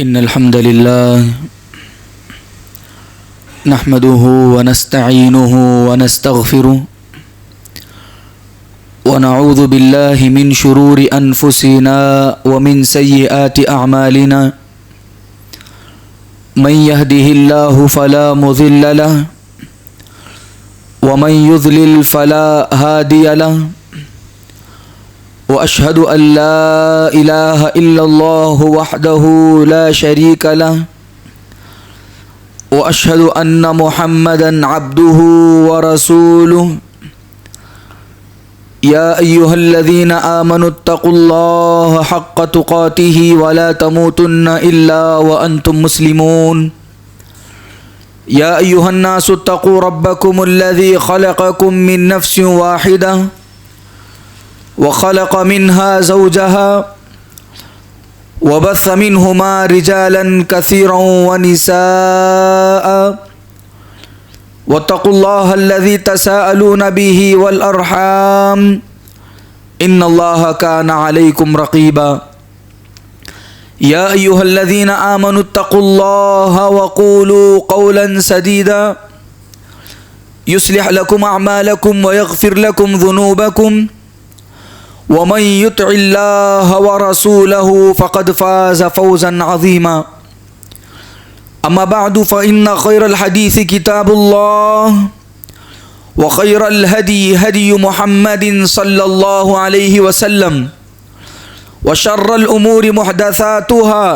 إن الحمد لله نحمده ونستعينه ونستغفره ونعوذ بالله من شرور أنفسنا ومن سيئات أعمالنا من يهده الله فلا مضل له ومن يضلل فلا هادي له وأشهد أن لا إله إلا الله وحده لا شريك له وأشهد أن محمدًا عبده ورسوله يا أيها الذين آمنوا اتقوا الله حق تقاته ولا تموتن إلا وأنتم مسلمون يا أيها الناس اتقوا ربكم الذي خلقكم من نفس واحدة وخلق منها زوجها وبث منهما رجالا كثيرا ونساء واتقوا الله الذي تساءلون به والأرحام إن الله كان عليكم رقيبا يا أيها الذين آمنوا اتقوا الله وقولوا قولا سديدا يصلح لكم أعمالكم ويغفر لكم ذنوبكم ومن يطع الله ورسوله فقد فاز فوزا عظيما أما بعد فإن خير الحديث كتاب الله وخير الهدي هدي محمد صلى الله عليه وسلم وشر الأمور محدثاتها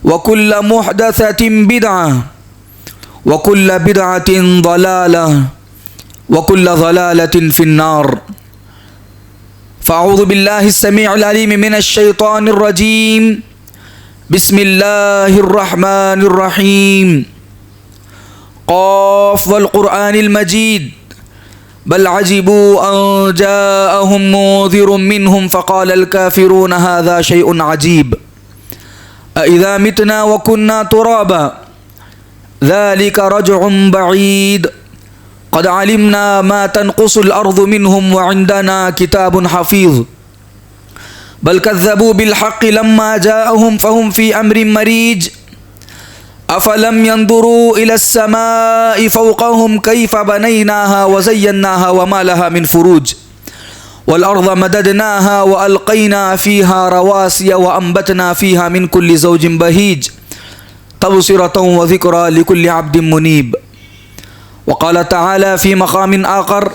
وكل محدثة بدعة وكل بدعة ضلالة وكل ضلالة في النار فأعوذ بالله السميع العليم من الشيطان الرجيم بسم الله الرحمن الرحيم قاف والقرآن المجيد بل عجبوا أن جاءهم منذر منهم فقال الكافرون هذا شيء عجيب أإذا متنا وكنا ترابا ذلك رجع بعيد قد علمنا ما تنقص الأرض منهم وعندنا كتاب حفيظ بل كذبوا بالحق لما جاءهم فهم في أمر مريج أفلم ينظروا إلى السماء فوقهم كيف بنيناها وزيناها وما لها من فروج والأرض مددناها وألقينا فيها رواسي وأنبتنا فيها من كل زوج بهيج تبصرة وذكرى لكل عبد منيب وقال تعالى في مقام آخر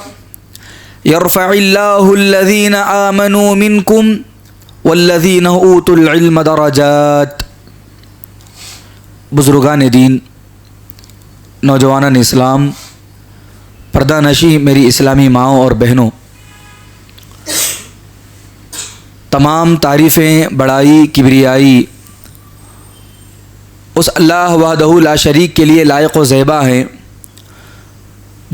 يرفع الله الذين آمنوا منكم والذین اوتوا العلم درجات۔ بزرگان دین، نوجوانان اسلام، پردہ نشی میری اسلامی ماؤں اور بہنوں، تمام تعریفیں، بڑائی، کبریائی اس اللہ وحدہ لا شریک کے لیے لائق و زیبا ہیں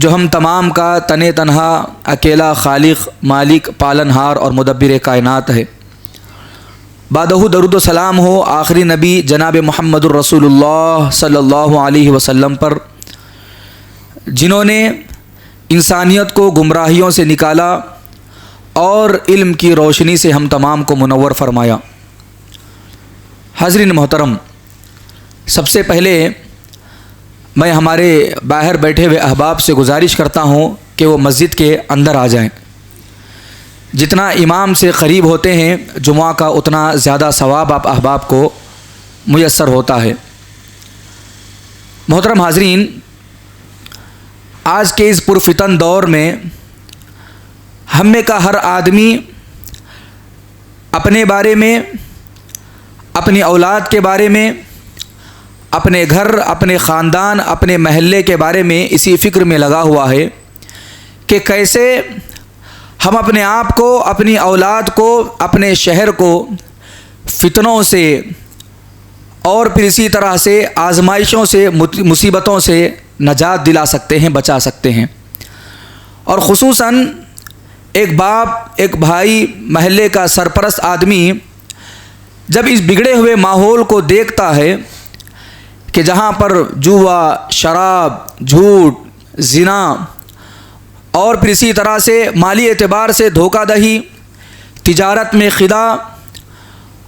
جو ہم تمام کا تن تنہا اکیلا خالق، مالک، پالنہار اور مدبر کائنات ہے۔ بعدہ درود و سلام ہو آخری نبی جناب محمد الرسول اللہ صلی اللہ علیہ وسلم پر، جنہوں نے انسانیت کو گمراہیوں سے نکالا اور علم کی روشنی سے ہم تمام کو منور فرمایا۔ حاضرین محترم، سب سے پہلے میں ہمارے باہر بیٹھے ہوئے احباب سے گزارش کرتا ہوں کہ وہ مسجد کے اندر آ جائیں۔ جتنا امام سے قریب ہوتے ہیں جمعہ کا اتنا زیادہ ثواب آپ احباب کو میسر ہوتا ہے۔ محترم حاضرین، آج کے اس پرفتن دور میں ہم میں کا ہر آدمی اپنے بارے میں، اپنی اولاد کے بارے میں، اپنے گھر، اپنے خاندان، اپنے محلے کے بارے میں اسی فکر میں لگا ہوا ہے کہ کیسے ہم اپنے آپ کو، اپنی اولاد کو، اپنے شہر کو فتنوں سے اور پھر اسی طرح سے آزمائشوں سے، مصیبتوں سے نجات دلا سکتے ہیں، بچا سکتے ہیں۔ اور خصوصاً ایک باپ، ایک بھائی، محلے کا سرپرست آدمی جب اس بگڑے ہوئے ماحول کو دیکھتا ہے کہ جہاں پر جوا، شراب، جھوٹ، زنا اور پھر اسی طرح سے مالی اعتبار سے دھوکہ دہی، تجارت میں خدا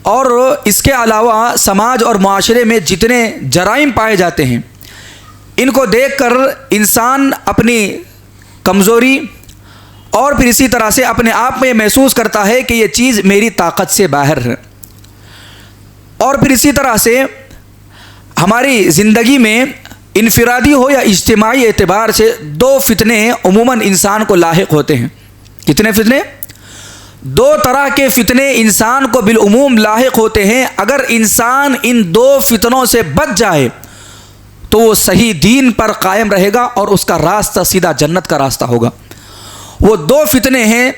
اور اس کے علاوہ سماج اور معاشرے میں جتنے جرائم پائے جاتے ہیں ان کو دیکھ کر انسان اپنی کمزوری اور پھر اسی طرح سے اپنے آپ میں محسوس کرتا ہے کہ یہ چیز میری طاقت سے باہر ہے. اور پھر اسی طرح سے ہماری زندگی میں انفرادی ہو یا اجتماعی اعتبار سے دو فتنے عموماً انسان کو لاحق ہوتے ہیں. کتنے فتنے؟ دو طرح کے فتنے انسان کو بالعموم لاحق ہوتے ہیں. اگر انسان ان دو فتنوں سے بچ جائے تو وہ صحیح دین پر قائم رہے گا اور اس کا راستہ سیدھا جنت کا راستہ ہوگا. وہ دو فتنے ہیں،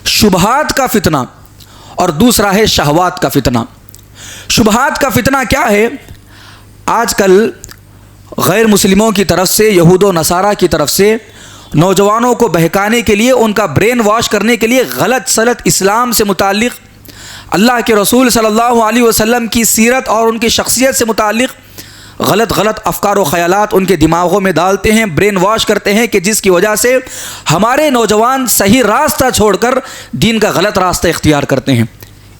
شبہات کا فتنہ اور دوسرا ہے شہوات کا فتنہ. شبہات کا فتنہ کیا ہے؟ آج کل غیر مسلموں کی طرف سے، یہود و نصارہ کی طرف سے نوجوانوں کو بہکانے کے لیے، ان کا برین واش کرنے کے لیے غلط سلط اسلام سے متعلق، اللہ کے رسول صلی اللہ علیہ وسلم کی سیرت اور ان کی شخصیت سے متعلق غلط افکار و خیالات ان کے دماغوں میں ڈالتے ہیں، برین واش کرتے ہیں، کہ جس کی وجہ سے ہمارے نوجوان صحیح راستہ چھوڑ کر دین کا غلط راستہ اختیار کرتے ہیں.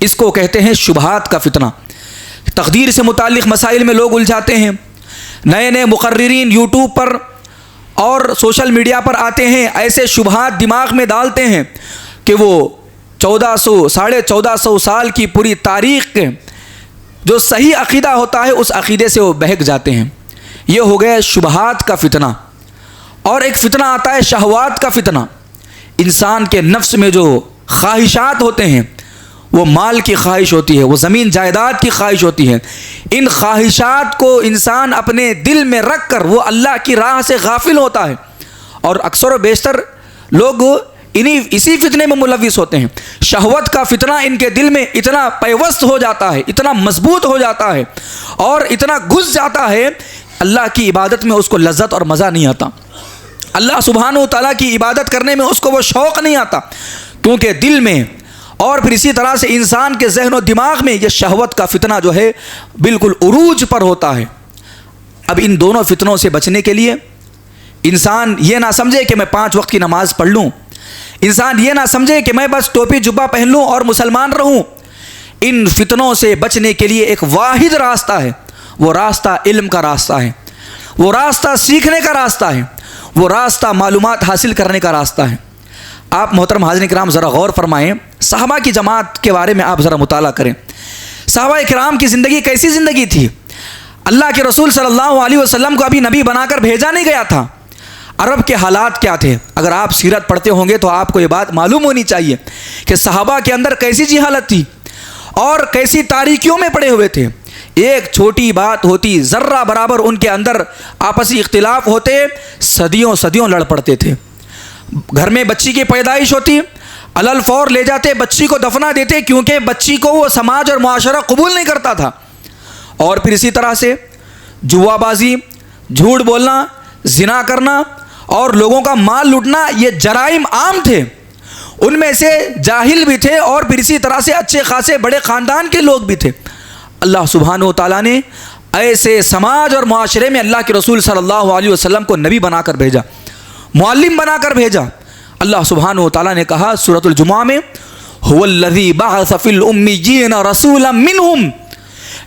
اس کو کہتے ہیں شبہات کا فتنہ. تقدیر سے متعلق مسائل میں لوگ الجھاتے ہیں. نئے مقررین یوٹیوب پر اور سوشل میڈیا پر آتے ہیں، ایسے شبہات دماغ میں ڈالتے ہیں کہ وہ 1400 سال کی پوری تاریخ کے جو صحیح عقیدہ ہوتا ہے اس عقیدے سے وہ بہک جاتے ہیں. یہ ہو گیا شبہات کا فتنہ. اور ایک فتنہ آتا ہے شہوات کا فتنہ. انسان کے نفس میں جو خواہشات ہوتے ہیں، وہ مال کی خواہش ہوتی ہے، وہ زمین جائیداد کی خواہش ہوتی ہے. ان خواہشات کو انسان اپنے دل میں رکھ کر وہ اللہ کی راہ سے غافل ہوتا ہے، اور اکثر و بیشتر لوگ اسی فتنے میں ملوث ہوتے ہیں. شہوت کا فتنہ ان کے دل میں اتنا پیوست ہو جاتا ہے، اتنا مضبوط ہو جاتا ہے اور اتنا گھس جاتا ہے، اللہ کی عبادت میں اس کو لذت اور مزہ نہیں آتا. اللہ سبحانہ و تعالیٰ کی عبادت کرنے میں اس کو وہ شوق نہیں آتا، کیونکہ دل میں اور پھر اسی طرح سے انسان کے ذہن و دماغ میں یہ شہوت کا فتنہ جو ہے بالکل عروج پر ہوتا ہے. اب ان دونوں فتنوں سے بچنے کے لیے انسان یہ نہ سمجھے کہ میں 5 وقت کی نماز پڑھ لوں، انسان یہ نہ سمجھے کہ میں بس ٹوپی جبہ پہن لوں اور مسلمان رہوں. ان فتنوں سے بچنے کے لیے ایک واحد راستہ ہے. وہ راستہ علم کا راستہ ہے، وہ راستہ سیکھنے کا راستہ ہے، وہ راستہ معلومات حاصل کرنے کا راستہ ہے. آپ محترم حاضرین کرام ذرا غور فرمائیں، صحابہ کی جماعت کے بارے میں آپ ذرا مطالعہ کریں. صحابہ کرام کی زندگی کیسی زندگی تھی؟ اللہ کے رسول صلی اللہ علیہ وسلم کو ابھی نبی بنا کر بھیجا نہیں گیا تھا. عرب کے حالات کیا تھے؟ اگر آپ سیرت پڑھتے ہوں گے تو آپ کو یہ بات معلوم ہونی چاہیے کہ صحابہ کے اندر کیسی جہالت تھی اور کیسی تاریکیوں میں پڑے ہوئے تھے. ایک چھوٹی بات ہوتی، ذرہ برابر ان کے اندر آپسی اختلاف ہوتے، صدیوں لڑ پڑتے تھے. گھر میں بچی کی پیدائش ہوتی، علل فور لے جاتے، بچی کو دفنا دیتے، کیونکہ بچی کو وہ سماج اور معاشرہ قبول نہیں کرتا تھا. اور پھر اسی طرح سے جوا بازی، جھوٹ بولنا، زنا کرنا اور لوگوں کا مال لوٹنا، یہ جرائم عام تھے. ان میں سے جاہل بھی تھے اور پھر اسی طرح سے اچھے خاصے بڑے خاندان کے لوگ بھی تھے. اللہ سبحانہ و تعالیٰ نے ایسے سماج اور معاشرے میں اللہ کے رسول صلی اللہ علیہ وسلم کو نبی بنا کر بھیجا، معلم بنا کر بھیجا. اللہ سبحانہ و تعالیٰ نے کہا سورۃ الجمعہ میں، هو الذی بعث فی الامیین رسولا منہم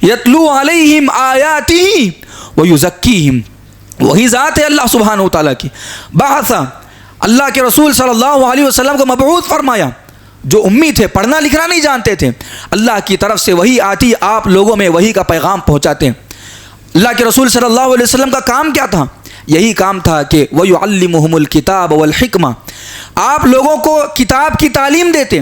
یتلو علیہم آیاتہ ویزکیہم. وہی ذات ہے اللہ سبحانہ و تعالیٰ کی. بعث، اللہ کے رسول صلی اللہ علیہ وسلم کو مبعوث فرمایا، جو امی تھے، پڑھنا لکھنا نہیں جانتے تھے، اللہ کی طرف سے وہی آتی، آپ لوگوں میں وہی کا پیغام پہنچاتے ہیں. اللہ کے رسول صلی اللہ علیہ وسلم کا کام کیا تھا؟ یہی کام تھا کہ وَيُعَلِّمُهُمُ الْكِتَابَ وَالْحِكْمَةَ، آپ لوگوں کو کتاب کی تعلیم دیتے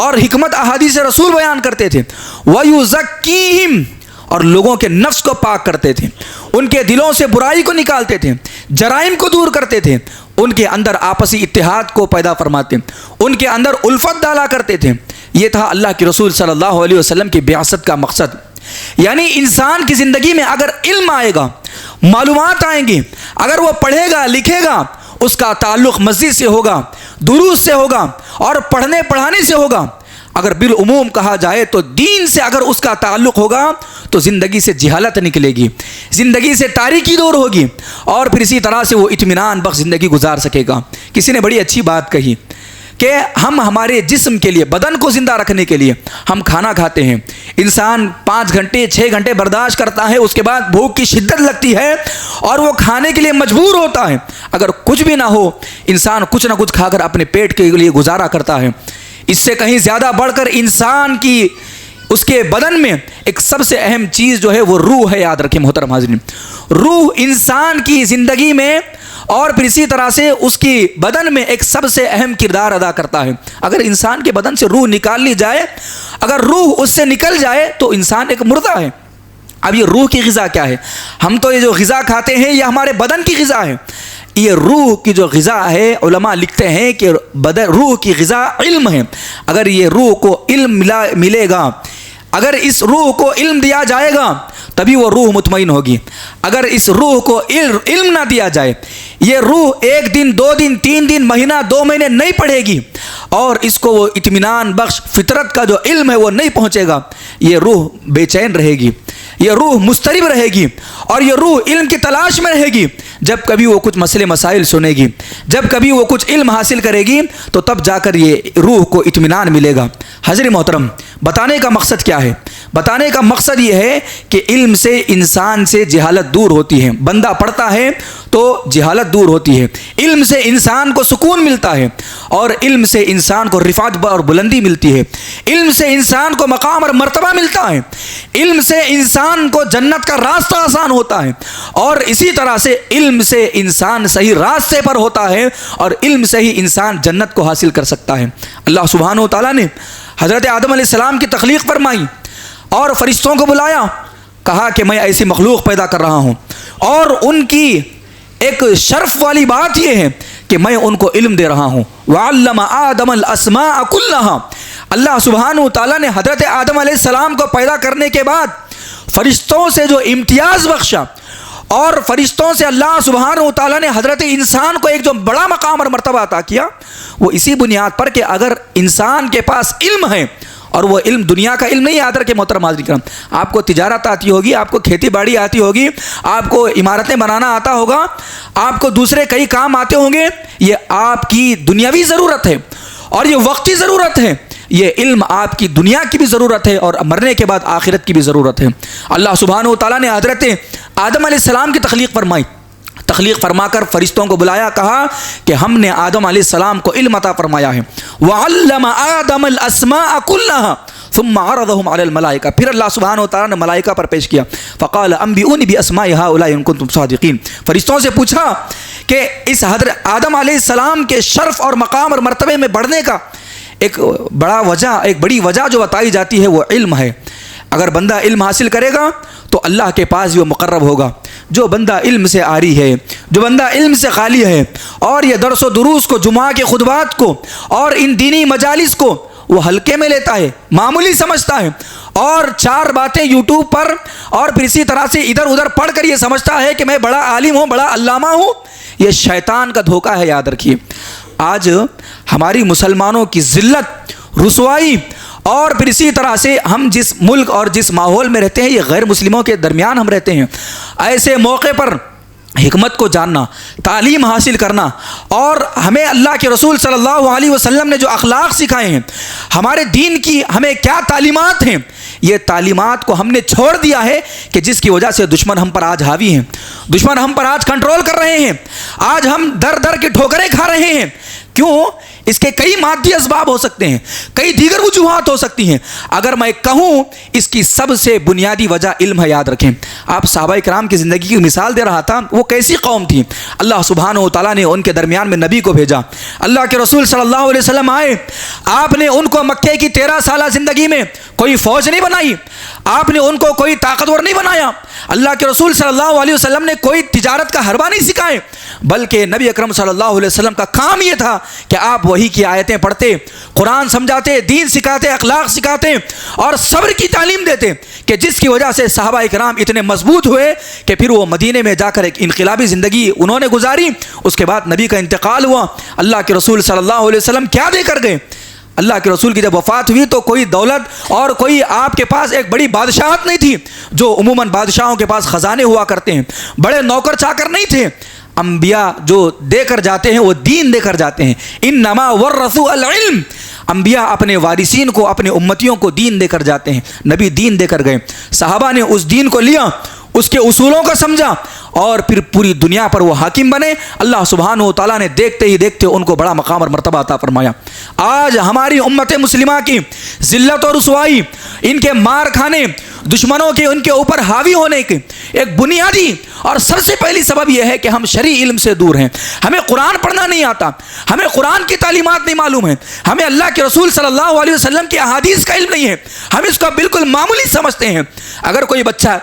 اور حکمت احادیث رسول بیان کرتے تھے. وَيُزَكِّيهِمْ، اور لوگوں کے نفس کو پاک کرتے تھے، ان کے دلوں سے برائی کو نکالتے تھے، جرائم کو دور کرتے تھے، ان کے اندر آپسی اتحاد کو پیدا فرماتے، ان کے اندر الفت ڈالا کرتے تھے. یہ تھا اللہ کے رسول صلی اللہ علیہ وسلم کی بعثت کا مقصد. یعنی انسان کی زندگی میں اگر علم آئے گا، معلومات آئیں گی، اگر وہ پڑھے گا لکھے گا، اس کا تعلق مسجد سے ہوگا، دروس سے ہوگا اور پڑھنے پڑھانے سے ہوگا. اگر بالعموم کہا جائے تو دین سے اگر اس کا تعلق ہوگا تو زندگی سے جہالت نکلے گی، زندگی سے تاریکی دور ہوگی اور پھر اسی طرح سے وہ اطمینان بخش زندگی گزار سکے گا. کسی نے بڑی اچھی بات کہی کہ ہم ہمارے جسم کے لیے، بدن کو زندہ رکھنے کے لیے ہم کھانا کھاتے ہیں، انسان 5 گھنٹے 6 گھنٹے برداشت کرتا ہے، اس کے بعد بھوک کی شدت لگتی ہے اور وہ کھانے کے لیے مجبور ہوتا ہے۔ اگر کچھ بھی نہ ہو، انسان کچھ نہ کچھ کھا کر اپنے پیٹ کے لیے گزارا کرتا ہے۔ اس سے کہیں زیادہ بڑھ کر انسان کی اس کے بدن میں ایک سب سے اہم چیز جو ہے وہ روح ہے۔ یاد رکھیں محترم حاضرین، روح انسان کی زندگی میں اور پھر اسی طرح سے اس کی بدن میں ایک سب سے اہم کردار ادا کرتا ہے۔ اگر انسان کے بدن سے روح نکال لی جائے، اگر روح اس سے نکل جائے تو انسان ایک مردہ ہے۔ اب یہ روح کی غذا کیا ہے؟ ہم تو یہ جو غذا کھاتے ہیں یہ ہمارے بدن کی غذا ہے۔ یہ روح کی جو غذا ہے، علماء لکھتے ہیں کہ روح کی غذا علم ہے۔ اگر یہ روح کو علم ملے گا، اگر اس روح کو علم دیا جائے گا تبھی وہ روح مطمئن ہوگی۔ اگر اس روح کو علم نہ دیا جائے، یہ روح 1 دن 2 دن 3 دن مہینہ 2 مہینے نہیں پڑھے گی اور اس کو وہ اطمینان بخش فطرت کا جو علم ہے وہ نہیں پہنچے گا، یہ روح بے چین رہے گی، یہ روح مضطرب رہے گی اور یہ روح علم کی تلاش میں رہے گی۔ جب کبھی وہ کچھ مسئلے مسائل سنے گی، جب کبھی وہ کچھ علم حاصل کرے گی تو تب جا کر یہ روح کو اطمینان ملے گا۔ حضرت محترم، بتانے کا مقصد کیا ہے؟ بتانے کا مقصد یہ ہے کہ علم سے انسان سے جہالت دور ہوتی ہے۔ بندہ پڑھتا ہے تو جہالت دور ہوتی ہے، علم سے انسان کو سکون ملتا ہے اور علم سے انسان کو رفعت اور بلندی ملتی ہے، علم سے انسان کو مقام اور مرتبہ ملتا ہے، علم سے انسان کو جنت کا راستہ آسان ہوتا ہے اور اسی طرح سے علم سے انسان صحیح راستے پر ہوتا ہے اور علم سے ہی انسان جنت کو حاصل کر سکتا ہے۔ اللہ سبحانہ و تعالیٰ نے حضرت آدم علیہ السلام کی تخلیق فرمائی اور فرشتوں کو بلایا، کہا کہ میں ایسی مخلوق پیدا کر رہا ہوں اور ان کی ایک شرف والی بات یہ ہے کہ میں ان کو علم دے رہا ہوں۔ وَعَلَّمَ آدَمَ الْأَسْمَاءَ كُلَّهَا، اللہ سبحانہ و تعالیٰ نے حضرت آدم علیہ السلام کو پیدا کرنے کے بعد فرشتوں سے جو امتیاز بخشا اور فرشتوں سے اللہ سبحانہ و تعالیٰ نے حضرت انسان کو ایک جو بڑا مقام اور مرتبہ عطا کیا، وہ اسی بنیاد پر کہ اگر انسان کے پاس علم ہے اور وہ علم دنیا کا علم نہیں، یاد رکھے محترم حاضرین کرام، آپ کو تجارت آتی ہوگی، آپ کو کھیتی باڑی آتی ہوگی، آپ کو عمارتیں بنانا آتا ہوگا، آپ کو دوسرے کئی کام آتے ہوں گے، یہ آپ کی دنیاوی ضرورت ہے اور یہ وقتی ضرورت ہے۔ یہ علم آپ کی دنیا کی بھی ضرورت ہے اور مرنے کے بعد آخرت کی بھی ضرورت ہے۔ اللہ سبحانہ و تعالیٰ نے حضرت آدم علیہ السلام کی تخلیق فرمائی، تخلیق فرما کر فرشتوں کو بلایا، کہا کہ ہم نے آدم علیہ السلام کو علم عطا فرمایا ہے۔ وَعَلَّمَ آدَمَ الْأَسْمَاءَ كُلَّهَا ثُمَّ عَرَضَهُمْ عَلَى الْمَلَائِكَةِ، پھر اللہ سبحانہ و تعالیٰ نے ملائکہ پر پیش کیا، فَقَالَ أَنْبِئُونِي بِأَسْمَاءِ هَؤُلَاءِ إِن كُنتُمْ صَادِقِينَ، فرشتوں سے پوچھا کہ اس حضرت آدم علیہ السلام کے شرف اور مقام اور مرتبے میں بڑھنے کا ایک بڑی وجہ جو بتائی جاتی ہے وہ علم ہے۔ اگر بندہ علم حاصل کرے گا تو اللہ کے پاس وہ مقرب ہوگا۔ جو بندہ علم سے عاری ہے، جو بندہ علم سے خالی ہے اور یہ درس و دروس کو، جمعہ کے خطبات کو اور ان دینی مجالس کو وہ ہلکے میں لیتا ہے، معمولی سمجھتا ہے اور 4 باتیں یوٹیوب پر اور پھر اسی طرح سے ادھر ادھر پڑھ کر یہ سمجھتا ہے کہ میں بڑا عالم ہوں، بڑا علامہ ہوں، یہ شیطان کا دھوکہ ہے۔ یاد رکھیے، آج ہماری مسلمانوں کی ذلت، رسوائی اور پھر اسی طرح سے ہم جس ملک اور جس ماحول میں رہتے ہیں، یہ غیر مسلموں کے درمیان ہم رہتے ہیں، ایسے موقع پر حکمت کو جاننا، تعلیم حاصل کرنا اور ہمیں اللہ کے رسول صلی اللہ علیہ وسلم نے جو اخلاق سکھائے ہیں، ہمارے دین کی ہمیں کیا تعلیمات ہیں، یہ تعلیمات کو ہم نے چھوڑ دیا ہے کہ جس کی وجہ سے دشمن ہم پر آج حاوی ہیں، دشمن ہم پر آج کنٹرول کر رہے ہیں، آج ہم در در کی ٹھوکریں کھا رہے ہیں۔ کیوں؟ اس کے کئی مادی اسباب ہو سکتے ہیں، کئی دیگر وجوہات ہو سکتی ہیں، اگر میں کہوں اس کی سب سے بنیادی وجہ علم ہے۔ یاد رکھیں، آپ صحابہ کرام کی زندگی کی مثال دے رہا تھا، وہ کیسی قوم تھی، اللہ سبحانہ و تعالیٰ نے ان کے درمیان میں نبی کو بھیجا، اللہ کے رسول صلی اللہ علیہ وسلم آئے، آپ نے ان کو مکے کی 13 سالہ زندگی میں کوئی فوج نہیں بنائی، آپ نے ان کو کوئی طاقتور نہیں بنایا، اللہ کے رسول صلی اللہ علیہ وسلم نے کوئی تجارت کا حربہ نہیں سکھائے، بلکہ نبی اکرم صلی اللہ علیہ وسلم کا کام یہ تھا کہ آپ وہی کی آیتیں پڑھتے، قرآن سمجھاتے، دین سکھاتے، اخلاق سکھاتے اور صبر کی تعلیم دیتے، کہ جس کی وجہ سے صحابہ کرام اتنے مضبوط ہوئے کہ پھر وہ مدینے میں جا کر ایک انقلابی زندگی انہوں نے گزاری۔ اس کے بعد نبی کا انتقال ہوا، اللہ کے رسول صلی اللہ علیہ وسلم کیا دے کر گئے؟ اللہ کے رسول کی جب وفات ہوئی تو کوئی دولت اور کوئی آپ کے پاس ایک بڑی بادشاہت نہیں تھی، جو عموماً بادشاہوں کے پاس خزانے ہوا کرتے ہیں، بڑے نوکر چاکر نہیں تھے، انبیاء جو دے کر جاتے ہیں وہ دین دے کر جاتے ہیں. انما ورثوا العلم. انبیاء اپنے وارثین کو، اپنے امتیوں کو دین دے کر جاتے ہیں. نبی دین دے کر گئے، صحابہ نے اس دین کو لیا، اس کے اصولوں کو سمجھا اور پھر پوری دنیا پر وہ حاکم بنے. اللہ سبحانہ و تعالیٰ نے دیکھتے ہی دیکھتے ان کو بڑا مقام اور مرتبہ عطا فرمایا. آج ہماری امت مسلمہ کی ذلت اور رسوائی، ان کے مار کھانے، دشمنوں کے ان کے اوپر حاوی ہونے کے ایک بنیادی اور سب سے پہلی سبب یہ ہے کہ ہم شرعی علم سے دور ہیں. ہمیں قرآن پڑھنا نہیں آتا، ہمیں قرآن کی تعلیمات نہیں معلوم ہے، ہمیں اللہ کے رسول صلی اللہ علیہ وسلم کی احادیث کا علم نہیں ہے، ہم اس کو بالکل معمولی سمجھتے ہیں. اگر کوئی بچہ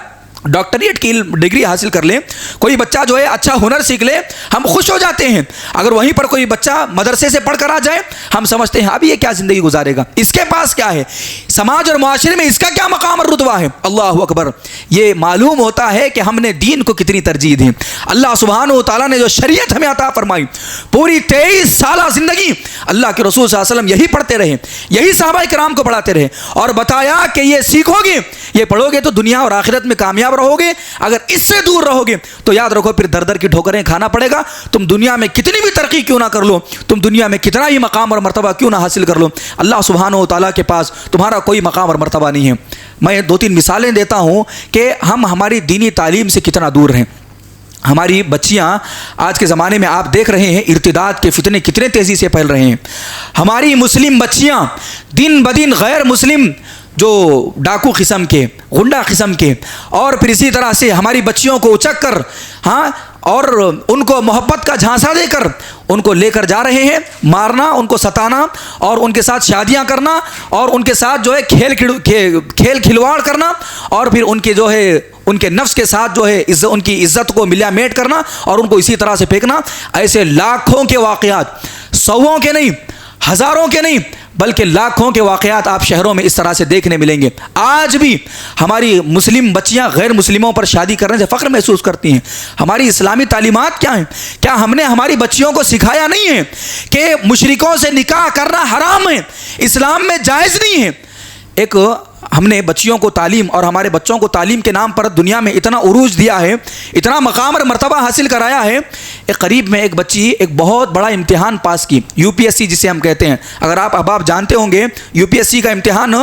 ڈاکٹریٹ کی ڈگری حاصل کر لے، کوئی بچہ جو ہے اچھا ہنر سیکھ لے، ہم خوش ہو جاتے ہیں. اگر وہیں پر کوئی بچہ مدرسے سے پڑھ کر آ جائے، ہم سمجھتے ہیں اب یہ کیا زندگی گزارے گا، اس کے پاس کیا ہے، سماج اور معاشرے میں اس کا کیا مقام اور رتبہ ہے. اللہ اکبر. یہ معلوم ہوتا ہے کہ ہم نے دین کو کتنی ترجیح دی. اللہ سبحانہ و تعالیٰ نے جو شریعت ہمیں عطا فرمائی، پوری 23 سالہ زندگی اللہ کے رسول صلی اللہ علیہ وسلم یہی پڑھتے رہے، یہی صحابہ کرام کو پڑھاتے رہے اور بتایا کہ یہ سیکھو گے، یہ پڑھو گے تو دنیا اور آخرت میں کامیاب رہو گے. اگر اس سے دور رہو گے تو یاد رکھو پھر در در کی ٹھوکریں کھانا پڑے گا. تم دنیا میں کتنی بھی ترقی کیوں نہ کر لو، تم دنیا میں کتنا ہی مقام اور مرتبہ کیوں نہ حاصل کر لو، اللہ سبحانہ و تعالیٰ کے پاس تمہارا کوئی مقام اور مرتبہ نہیں ہے. میں 2-3 مثالیں دیتا ہوں کہ ہم ہماری دینی تعلیم سے کتنا دور ہیں. ہماری بچیاں آج کے زمانے میں آپ دیکھ رہے ہیں ارتداد کے فتنے کتنے تیزی سے پھیل رہے ہیں. ہماری مسلم بچیاں دن بدن غیر مسلم جو ڈاکو قسم کے، غنڈہ قسم کے، اور پھر اسی طرح سے ہماری بچیوں کو اچک کر اور ان کو محبت کا جھانسا دے کر ان کو لے کر جا رہے ہیں، مارنا، ان کو ستانا اور ان کے ساتھ شادیاں کرنا اور ان کے ساتھ جو ہے کھیل کھلواڑ کرنا اور پھر ان کے جو ہے ان کے نفس کے ساتھ جو ہے ان کی عزت کو ملیا میٹ کرنا اور ان کو اسی طرح سے پھینکنا. ایسے لاکھوں کے واقعات، سووں کے نہیں، ہزاروں کے نہیں بلکہ لاکھوں کے واقعات آپ شہروں میں اس طرح سے دیکھنے ملیں گے. آج بھی ہماری مسلم بچیاں غیر مسلموں پر شادی کرنے سے فخر محسوس کرتی ہیں. ہماری اسلامی تعلیمات کیا ہیں؟ کیا ہم نے ہماری بچیوں کو سکھایا نہیں ہے کہ مشرکوں سے نکاح کرنا حرام ہے، اسلام میں جائز نہیں ہے؟ ایک ہم نے بچیوں کو تعلیم اور ہمارے بچوں کو تعلیم کے نام پر دنیا میں اتنا عروج دیا ہے، اتنا مقام اور مرتبہ حاصل کرایا ہے. ایک قریب میں ایک بچی ایک بہت بڑا امتحان پاس کی، UPSC جسے ہم کہتے ہیں. اگر آپ احباب جانتے ہوں گے UPSC کا امتحان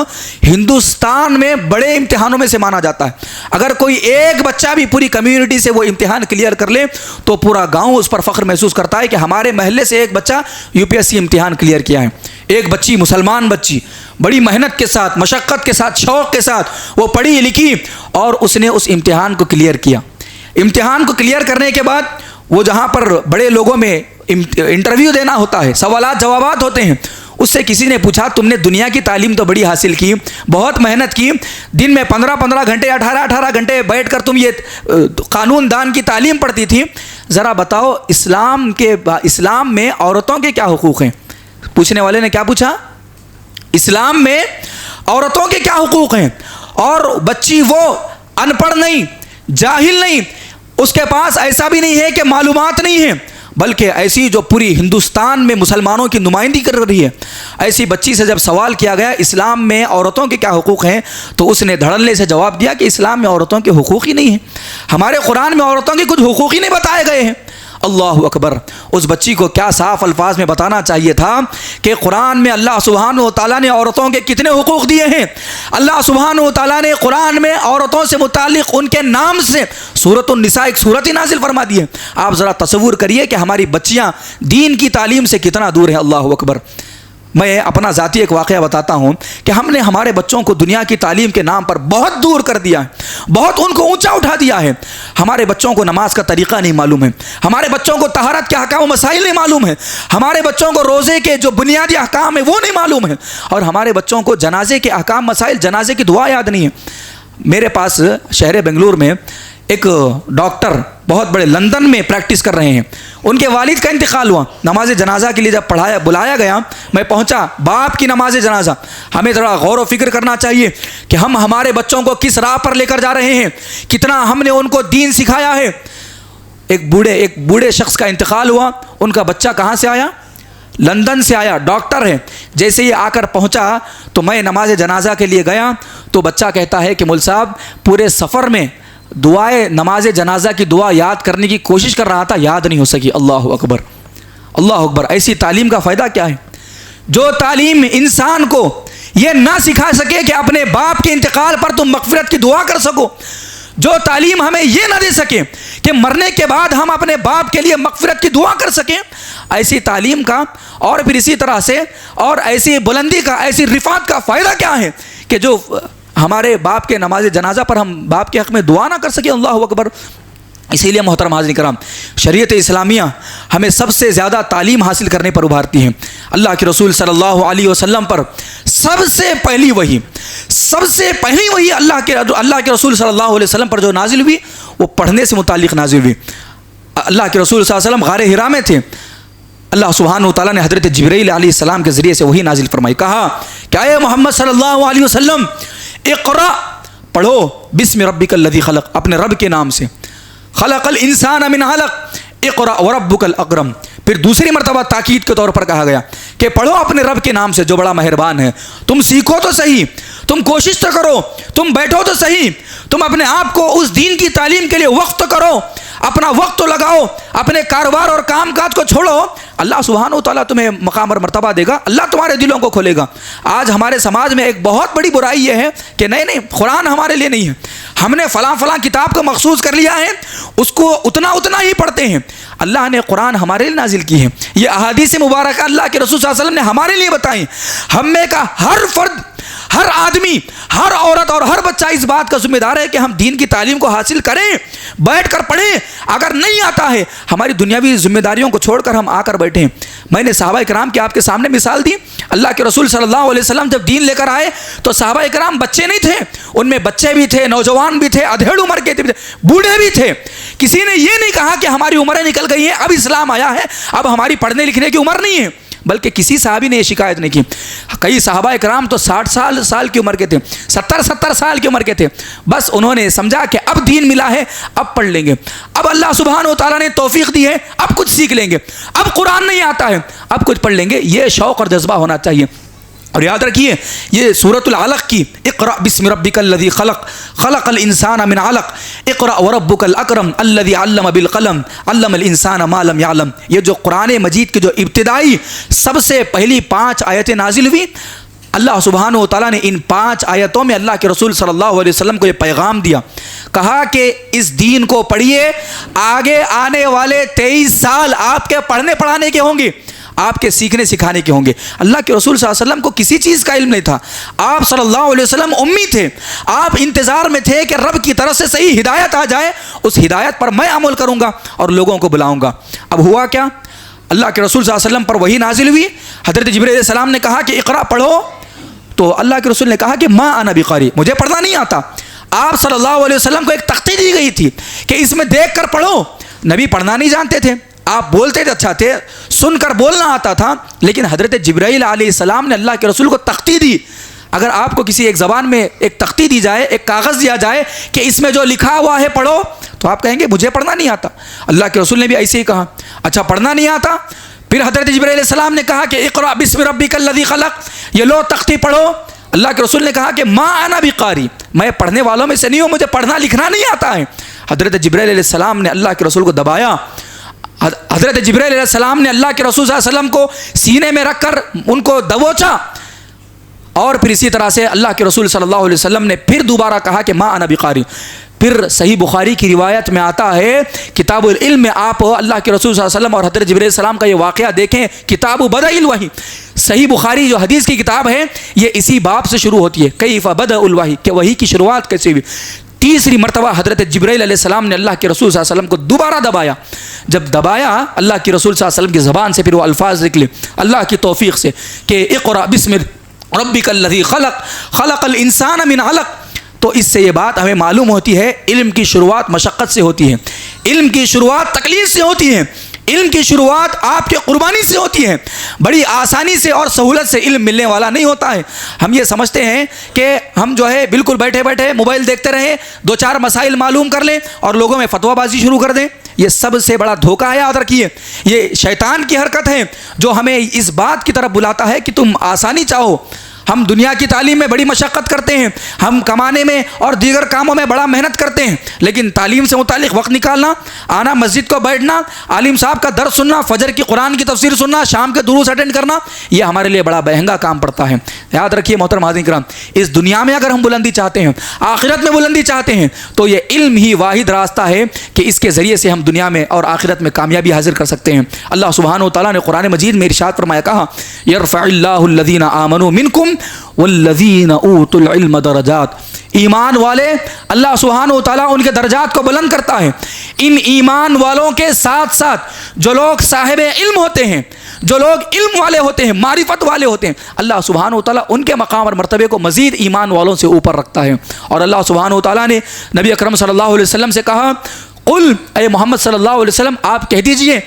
ہندوستان میں بڑے امتحانوں میں سے مانا جاتا ہے. اگر کوئی ایک بچہ بھی پوری کمیونٹی سے وہ امتحان کلیئر کر لے تو پورا گاؤں اس پر فخر محسوس کرتا ہے کہ ہمارے محلے سے ایک بچہ UPSC امتحان کلیئر کیا ہے. ایک بچی، مسلمان بچی، بڑی محنت کے ساتھ، مشقت کے ساتھ، شوق کے ساتھ وہ پڑھی لکھی اور اس نے اس امتحان کو کلیئر کیا. امتحان کو کلیئر کرنے کے بعد وہ جہاں پر بڑے لوگوں میں انٹرویو دینا ہوتا ہے، سوالات جوابات ہوتے ہیں، اس سے کسی نے پوچھا تم نے دنیا کی تعلیم تو بڑی حاصل کی، بہت محنت کی، دن میں 15 گھنٹے 18 گھنٹے بیٹھ کر تم یہ قانون دان کی تعلیم پڑھتی تھی، ذرا بتاؤ اسلام میں عورتوں کے کیا حقوق ہیں؟ پوچھنے والے نے کیا پوچھا؟ اسلام میں عورتوں کے کیا حقوق ہیں؟ اور بچی وہ ان پڑھ نہیں، جاہل نہیں، اس کے پاس ایسا بھی نہیں ہے کہ معلومات نہیں ہے، بلکہ ایسی جو پوری ہندوستان میں مسلمانوں کی نمائندگی کر رہی ہے. ایسی بچی سے جب سوال کیا گیا اسلام میں عورتوں کے کیا حقوق ہیں تو اس نے دھڑلے سے جواب دیا کہ اسلام میں عورتوں کے حقوق ہی نہیں ہیں، ہمارے قرآن میں عورتوں کے کچھ حقوق ہی نہیں بتائے گئے ہیں. اللہ اکبر. اس بچی کو کیا صاف الفاظ میں بتانا چاہیے تھا کہ قرآن میں اللہ سبحانہ و تعالیٰ نے عورتوں کے کتنے حقوق دیے ہیں. اللہ سبحانہ و تعالیٰ نے قرآن میں عورتوں سے متعلق ان کے نام سے سورۃ النساء ایک سورت ہی نازل فرما دی ہے. آپ ذرا تصور کریے کہ ہماری بچیاں دین کی تعلیم سے کتنا دور ہیں. اللہ اکبر. میں اپنا ذاتی ایک واقعہ بتاتا ہوں کہ ہم نے ہمارے بچوں کو دنیا کی تعلیم کے نام پر بہت دور کر دیا ہے، بہت ان کو اونچا اٹھا دیا ہے. ہمارے بچوں کو نماز کا طریقہ نہیں معلوم ہے، ہمارے بچوں کو طہارت کے احکام و مسائل نہیں معلوم ہے، ہمارے بچوں کو روزے کے جو بنیادی احکام ہیں وہ نہیں معلوم ہے، اور ہمارے بچوں کو جنازے کے احکام مسائل، جنازے کی دعا یاد نہیں ہے. میرے پاس شہر بنگلور میں ایک ڈاکٹر بہت بڑے لندن میں پریکٹس کر رہے ہیں، ان کے والد کا انتقال ہوا. نماز جنازہ کے لیے جب بلایا گیا، میں پہنچا. باپ کی نماز جنازہ. ہمیں ذرا غور و فکر کرنا چاہیے کہ ہم ہمارے بچوں کو کس راہ پر لے کر جا رہے ہیں، کتنا ہم نے ان کو دین سکھایا ہے. ایک بوڑھے شخص کا انتقال ہوا. ان کا بچہ کہاں سے آیا؟ لندن سے آیا، ڈاکٹر ہے. جیسے ہی آ کر پہنچا تو میں نماز جنازہ کے لیے گیا تو بچہ کہتا ہے کہ مول صاحب پورے سفر میں دعائے نماز جنازہ کی دعا یاد کرنے کی کوشش کر رہا تھا، یاد نہیں ہو سکی۔ اللہ اکبر، اللہ اکبر۔ ایسی تعلیم کا فائدہ کیا ہے؟ جو تعلیم انسان کو یہ نہ سکھا سکے کہ اپنے باپ کے انتقال پر تم مغفرت کی دعا کر سکو، جو تعلیم ہمیں یہ نہ دے سکے کہ مرنے کے بعد ہم اپنے باپ کے لیے مغفرت کی دعا کر سکیں، ایسی تعلیم کا اور پھر اسی طرح سے اور ایسی بلندی کا، ایسی رفعت کا فائدہ کیا ہے کہ جو ہمارے باپ کے نماز جنازہ پر ہم باپ کے حق میں دعا نہ کر سکیں۔ اللہ اکبر۔ اسی لیے محترم حاضرین کرام، شریعت اسلامیہ ہمیں سب سے زیادہ تعلیم حاصل کرنے پر ابھارتی ہے۔ اللہ کے رسول صلی اللہ علیہ وسلم پر سب سے پہلی وحی اللہ کے رسول صلی اللہ علیہ وسلم پر جو نازل ہوئی وہ پڑھنے سے متعلق نازل ہوئی۔ اللہ کے رسول صلی اللہ علیہ وسلم غار حرا میں تھے، اللہ سبحانہ وتعالیٰ نے حضرت جبرائیل علیہ السلام کے ذریعے سے وہی نازل فرمائی، کہا کہ اے محمد صلی اللہ علیہ وسلم اقرأ، پڑھو، بسم ربک الذی خلق، اپنے رب کے نام سے، خلق الانسان من علق، اقرأ وربک الاکرم۔ پھر دوسری مرتبہ تاکید کے طور پر کہا گیا کہ پڑھو اپنے رب کے نام سے جو بڑا مہربان ہے۔ تم سیکھو تو صحیح، تم کوشش تو کرو، تم بیٹھو تو صحیح، تم اپنے آپ کو اس دین کی تعلیم کے لیے وقت کرو، اپنا وقت تو لگاؤ، اپنے کاروبار اور کام کاج کو چھوڑو، اللہ سبحانہ و تعالیٰ تمہیں مقام اور مرتبہ دے گا، اللہ تمہارے دلوں کو کھولے گا۔ آج ہمارے سماج میں ایک بہت بڑی برائی یہ ہے کہ نہیں قرآن ہمارے لیے نہیں ہے، ہم نے فلاں کتاب کو مخصوص کر لیا ہے، اس کو اتنا ہی پڑھتے ہیں۔ اللہ نے قرآن ہمارے لیے نازل کی ہے، یہ احادیث مبارکہ اللہ کے رسول صلی اللہ علیہ وسلم نے ہمارے لیے بتائیں۔ ہم میں کا ہر فرد، ہر آدمی، ہر عورت اور ہر بچہ اس بات کا ذمہ دار ہے کہ ہم دین کی تعلیم کو حاصل کریں، بیٹھ کر پڑھیں۔ اگر نہیں آتا ہے، ہماری دنیاوی ذمہ داریوں کو چھوڑ کر ہم آ کر بیٹھیں۔ میں نے صحابہ کرام کی آپ کے سامنے مثال دی۔ اللہ کے رسول صلی اللہ علیہ وسلم جب دین لے کر آئے تو صحابہ کرام بچے نہیں تھے، ان میں بچے بھی تھے، نوجوان بھی تھے، ادھیڑ عمر کے تھے، بوڑھے بھی تھے۔ کسی نے یہ نہیں کہا کہ ہماری عمریں نکل گئی ہیں، اب اسلام آیا ہے، اب ہماری پڑھنے لکھنے کی عمر نہیں ہے، بلکہ کسی صحابی نے یہ شکایت نہیں کی۔ کئی صحابہ کرام تو 60 سال کی عمر کے تھے، 70 سال کی عمر کے تھے، بس انہوں نے سمجھا کہ اب دین ملا ہے، اب پڑھ لیں گے، اب اللہ سبحانہ و تعالیٰ نے توفیق دی ہے، اب کچھ سیکھ لیں گے، اب قرآن نہیں آتا ہے، اب کچھ پڑھ لیں گے۔ یہ شوق اور جذبہ ہونا چاہیے۔ اور یاد رکھیے یہ سورۃ العلق کی اقرأ بسم ربک الذی خلق خلق الانسان من علق اقرأ وربک الاکرم الذی علم بالقلم علم الانسان ما لم یعلم، یہ جو قرآن مجید کی جو ابتدائی سب سے پہلی 5 آیتیں نازل ہوئی، اللہ سبحانہ و تعالیٰ نے ان 5 آیتوں میں اللہ کے رسول صلی اللہ علیہ وسلم کو یہ پیغام دیا، کہا کہ اس دین کو پڑھیے، آگے آنے والے 23 سال آپ کے پڑھنے پڑھانے کے ہوں گے، آپ کے سیکھنے سکھانے کے ہوں گے۔ اللہ کے رسول صلی اللہ علیہ وسلم کو کسی چیز کا علم نہیں تھا، آپ صلی اللہ علیہ وسلم امی تھے، آپ انتظار میں تھے کہ رب کی طرف سے صحیح ہدایت آ جائے، اس ہدایت پر میں عمل کروں گا اور لوگوں کو بلاؤں گا۔ اب ہوا کیا؟ اللہ کے رسول صلی اللہ علیہ وسلم پر وحی نازل ہوئی، حضرت جبرائیل علیہ السلام نے کہا کہ اقرا پڑھو، تو اللہ کے رسول نے کہا کہ ما انا بقاری، مجھے پڑھنا نہیں آتا۔ آپ صلی اللہ علیہ وسلم کو ایک تختی دی گئی تھی کہ اس میں دیکھ کر پڑھو، نبی پڑھنا نہیں جانتے تھے، آپ بولتے تھے اچھا تھے، سن کر بولنا آتا تھا، لیکن حضرت جبرائیل علیہ السلام نے اللہ کے رسول کو تختی دی۔ اگر آپ کو کسی ایک زبان میں ایک تختی دی جائے، ایک کاغذ دیا جائے کہ اس میں جو لکھا ہوا ہے پڑھو، تو آپ کہیں گے مجھے پڑھنا نہیں آتا۔ اللہ کے رسول نے بھی ایسے ہی کہا، اچھا پڑھنا نہیں آتا؟ پھر حضرت جبرائیل علیہ السلام نے کہا کہ اقرأ بسم ربک الذی خلق، یہ لو تختی پڑھو۔ اللہ کے رسول نے کہا کہ ما انا بقاری، میں پڑھنے والوں میں سے نہیں ہوں، مجھے پڑھنا لکھنا نہیں آتا ہے۔ حضرت جبرائیل علیہ السلام نے اللہ کے رسول کو دبایا، حضرت جبرائیل علیہ السلام نے اللہ کے رسول صلی اللہ علیہ وسلم کو سینے میں رکھ کر ان کو دبوچا، اور پھر اسی طرح سے اللہ کے رسول صلی اللہ علیہ وسلم نے پھر دوبارہ کہا کہ ما انا بقاری۔ پھر صحیح بخاری کی روایت میں آتا ہے، کتاب العلم میں آپ اللہ کے رسول صلی اللہ علیہ وسلم اور حضرت جبرائیل علیہ السلام کا یہ واقعہ دیکھیں، کتاب بدء الوحی، صحیح بخاری جو حدیث کی کتاب ہے یہ اسی باب سے شروع ہوتی ہے، کیف بدء الوحی، کہ وحی کی شروعات کیسے ہوئی۔ تیسری مرتبہ حضرت جبرائیل علیہ السلام نے اللہ کے رسول صلی اللہ علیہ وسلم کو دوبارہ دبایا، جب دبایا اللہ کے رسول صلی اللہ علیہ وسلم کی زبان سے پھر وہ الفاظ نکلے اللہ کی توفیق سے کہ اقرأ بسم ربک الذی خلق خلق الانسان من علق۔ تو اس سے یہ بات ہمیں معلوم ہوتی ہے، علم کی شروعات مشقت سے ہوتی ہے، علم کی شروعات تکلیف سے ہوتی ہے، علم کی شروعات آپ کے قربانی سے ہوتی ہے، بڑی آسانی سے اور سہولت سے علم ملنے والا نہیں ہوتا ہے۔ ہم یہ سمجھتے ہیں کہ ہم جو ہے بالکل بیٹھے بیٹھے موبائل دیکھتے رہیں، 2-4 مسائل معلوم کر لیں اور لوگوں میں فتویٰ بازی شروع کر دیں، یہ سب سے بڑا دھوکہ ہے، یاد رکھیے۔ یہ شیطان کی حرکت ہے جو ہمیں اس بات کی طرف بلاتا ہے کہ تم آسانی چاہو، ہم دنیا کی تعلیم میں بڑی مشقت کرتے ہیں، ہم کمانے میں اور دیگر کاموں میں بڑا محنت کرتے ہیں، لیکن تعلیم سے متعلق وقت نکالنا، آنا مسجد کو بیٹھنا، عالم صاحب کا درس سننا، فجر کی قرآن کی تفسیر سننا، شام کے دروس اٹینڈ کرنا، یہ ہمارے لیے بڑا مہنگا کام پڑتا ہے۔ یاد رکھیے محترم حاضرین کرام، اس دنیا میں اگر ہم بلندی چاہتے ہیں، آخرت میں بلندی چاہتے ہیں، تو یہ علم ہی واحد راستہ ہے کہ اس کے ذریعے سے ہم دنیا میں اور آخرت میں کامیابی حاصل کر سکتے ہیں۔ اللہ سبحانہ و تعالیٰ نے قرآن مجید میں ارشاد فرمایا، کہا یرفع اللہ الذین آمنوا منکم والذین اوتوا العلم درجات، ایمان والے اللہ سبحانہ و تعالیٰ ان کے درجات کو بلند کرتا ہے۔ ان ایمان والوں کے ساتھ ساتھ جو لوگ صاحب علم ہوتے ہیں، جو لوگ علم والے ہوتے ہیں، معرفت والے ہوتے ہیں، اللہ سبحانہ و تعالیٰ ان کے مقام اور مرتبے کو مزید ایمان والوں سے اوپر رکھتا ہے۔ اور اللہ سبحانہ و تعالیٰ نے نبی اکرم صلی اللہ علیہ وسلم سے کہا، قل، اے محمد صلی اللہ علیہ وسلم آپ کہہ دیجئے،